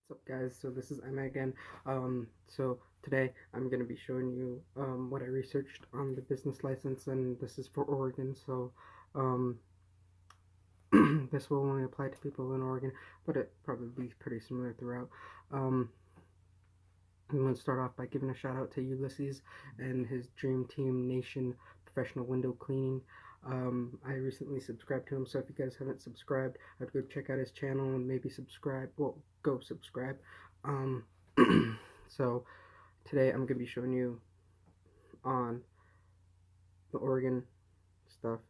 What's up, guys? So this is Emma again. So today I'm gonna be showing you what I researched on the business license, and this is for Oregon. So um, this will only apply to people in Oregon, but it probably be pretty similar throughout. Um, I'm gonna start off by giving a shout out to Ulysses and his Dream Team Nation Professional Window Cleaning. I recently subscribed to him, so if you guys haven't subscribed, I'd go check out his channel and maybe subscribe. Well, go subscribe. Um, so today I'm gonna be showing you on the Oregon stuff,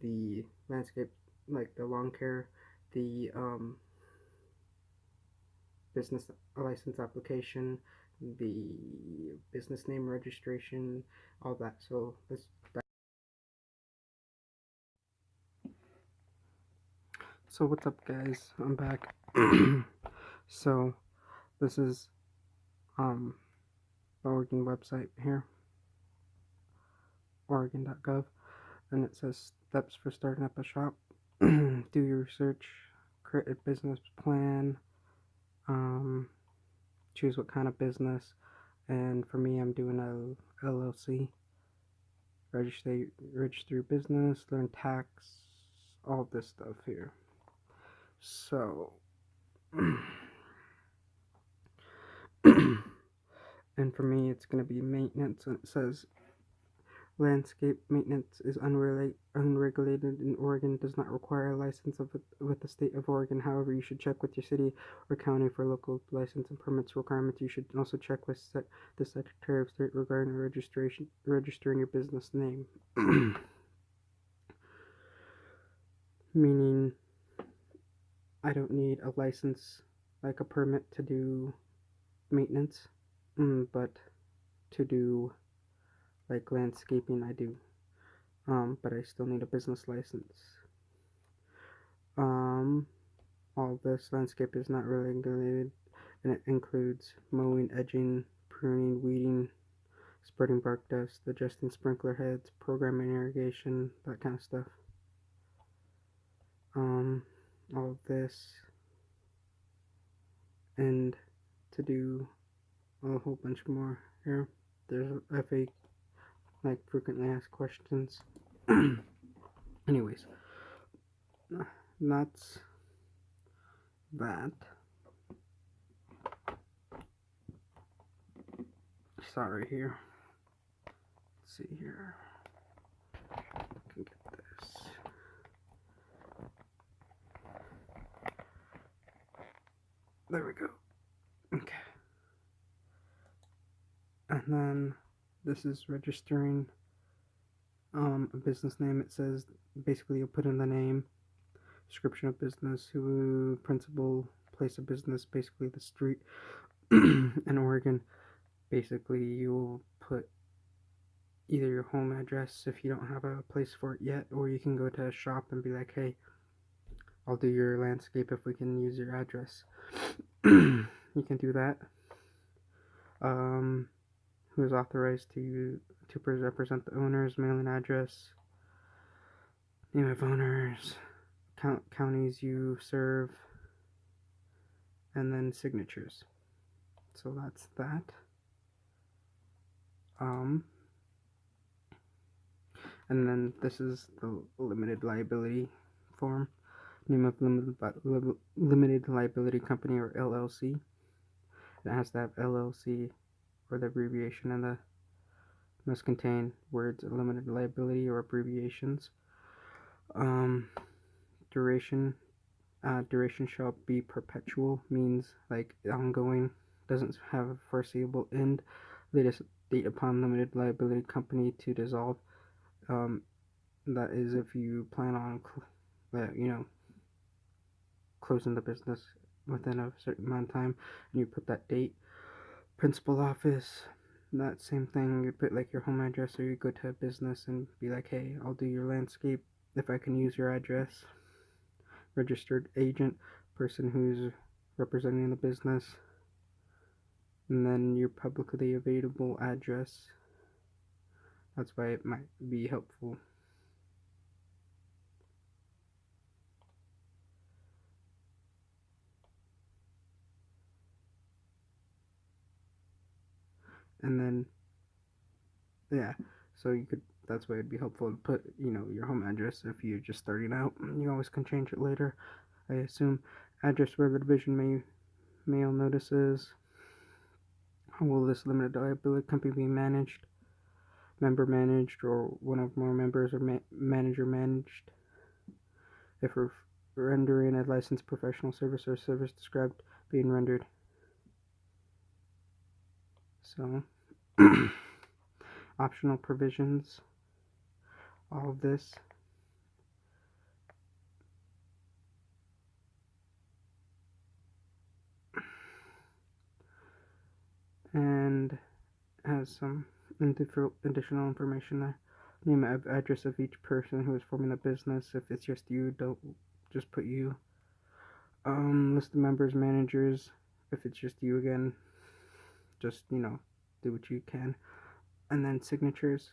the landscape, like the lawn care, the business license application, the business name registration, all that. So let's. So what's up, guys? I'm back. So this is the Oregon website here, Oregon.gov, and it says steps for starting up a shop. Do your research, create a business plan, um, choose what kind of business, and for me, I'm doing a LLC. Register your business, learn tax, all this stuff here. So, and for me, it's going to be maintenance. And it says landscape maintenance is unregulated in Oregon, does not require a license with the state of Oregon. However, you should check with your city or county for local license and permits requirements. You should also check with the Secretary of State regarding registering your business name. Meaning, I don't need a license, like a permit to do maintenance, but to do like landscaping, I do. But I still need a business license. Um, all this landscape is not regulated, and it includes mowing, edging, pruning, weeding, spreading bark dust, adjusting sprinkler heads, programming irrigation, that kind of stuff. All of this, and to do a whole bunch more here. There's a FA, like frequently asked questions. Anyways, that's that. Sorry here. Let's see here. I can get this. There we go. Okay. And then this is registering a business name. It says basically you'll put in the name, description of business, who, principal, place of business, basically the street. In Oregon, basically you'll put either your home address if you don't have a place for it yet, or you can go to a shop and be like, hey, I'll do your landscape if we can use your address. You can do that. Who is authorized to represent the owners, mailing address, name of owners, counties you serve, and then signatures. So that's that. And then this is the limited liability form. Name of limited liability company, or LLC. It has to have LLC or the abbreviation, and the must contain words of limited liability or abbreviations. Duration. Duration shall be perpetual, means like ongoing, doesn't have a foreseeable end. Latest date upon limited liability company to dissolve. That is if you plan on, closing the business within a certain amount of time, and you put that date. Principal office, that same thing. You put like your home address, or you go to a business and be like, hey, I'll do your landscape if I can use your address. Registered agent, person who's representing the business, and then your publicly available address. That's why it might be helpful. and then yeah, so you could, that's why it'd be helpful to put, you know, your home address if you're just starting out. You always can change it later, I assume. Address where the division may mail notices. How will this limited liability company be managed? Member managed, or one or more members, or manager managed. If we're rendering a licensed professional service or service described being rendered. So, optional provisions, all of this. And has some additional information there. Name and address of each person who is forming the business. If it's just you, don't just put you. List the members, managers. If it's just you again, just, you know, do what you can. And then signatures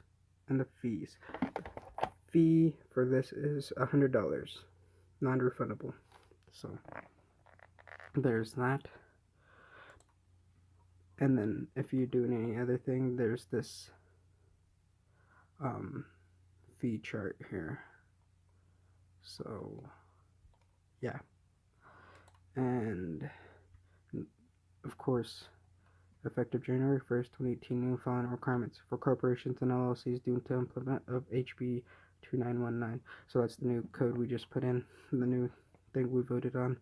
and the fees. Fee for this is $100, non-refundable. So there's that. And then if you're doing any other thing, there's this fee chart here. So yeah, and of course, effective January 1st, 2018, new following requirements for corporations and LLCs due to implement of HB 2919. So that's the new code we just put in, the new thing we voted on.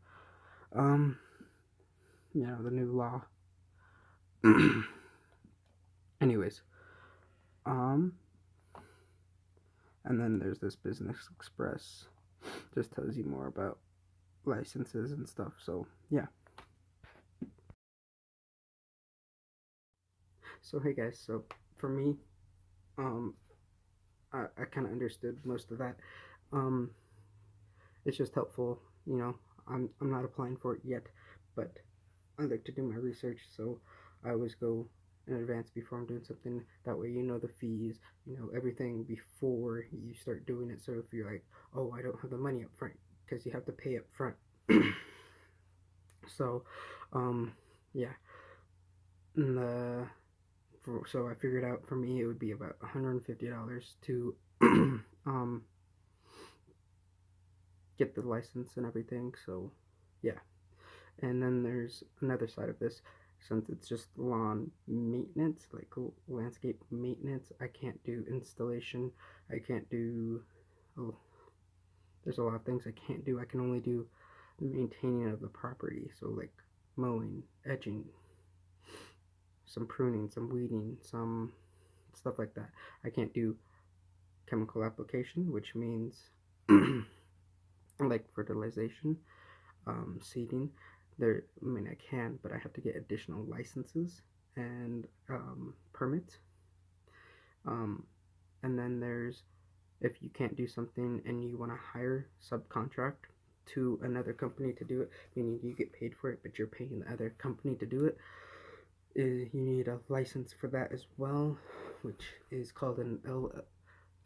You know, the new law. Anyways, and then there's this Business Express, just tells you more about licenses and stuff. So yeah. So hey guys, so for me, I kind of understood most of that. Um, it's just helpful, you know. I'm not applying for it yet, but I like to do my research, so I always go in advance before I'm doing something. That way, you know the fees, you know everything before you start doing it. So if you're like, oh, I don't have the money up front, because you have to pay up front. So, yeah. And so I figured out for me it would be about $150 to get the license and everything. So yeah. And then there's another side of this. Since it's just lawn maintenance, like landscape maintenance, I can't do installation. I can't do, oh, there's a lot of things I can't do. I can only do the maintaining of the property. So like mowing, edging, some pruning, some weeding, some stuff like that. I can't do chemical application, which means like fertilization, seeding. There, I mean, I can, but I have to get additional licenses and permits. Um, and then there's, if you can't do something and you want to hire subcontract to another company to do it, meaning you get paid for it, but you're paying the other company to do it, you need a license for that as well, which is called an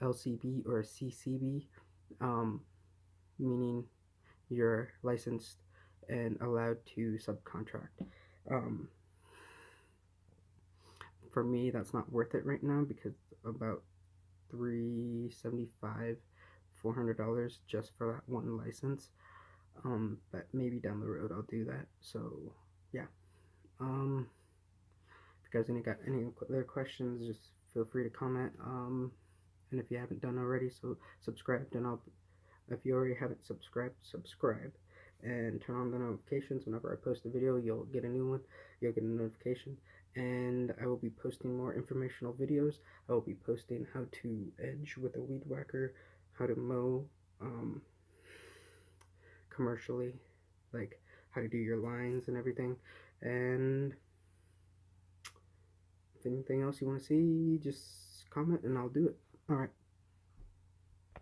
LCB or a CCB, meaning you're licensed and allowed to subcontract. Um, for me, that's not worth it right now because about $375, $400 just for that one license. But maybe down the road I'll do that. So yeah. If you guys got any other questions, just feel free to comment. And if you haven't done already, so subscribe. And if you already haven't subscribed, subscribe and turn on the notifications. Whenever I post a video, you'll get a new one. You'll get a notification. And I will be posting more informational videos. I will be posting how to edge with a weed whacker, how to mow commercially, like how to do your lines and everything. And if anything else you want to see, just comment and I'll do it. Alright.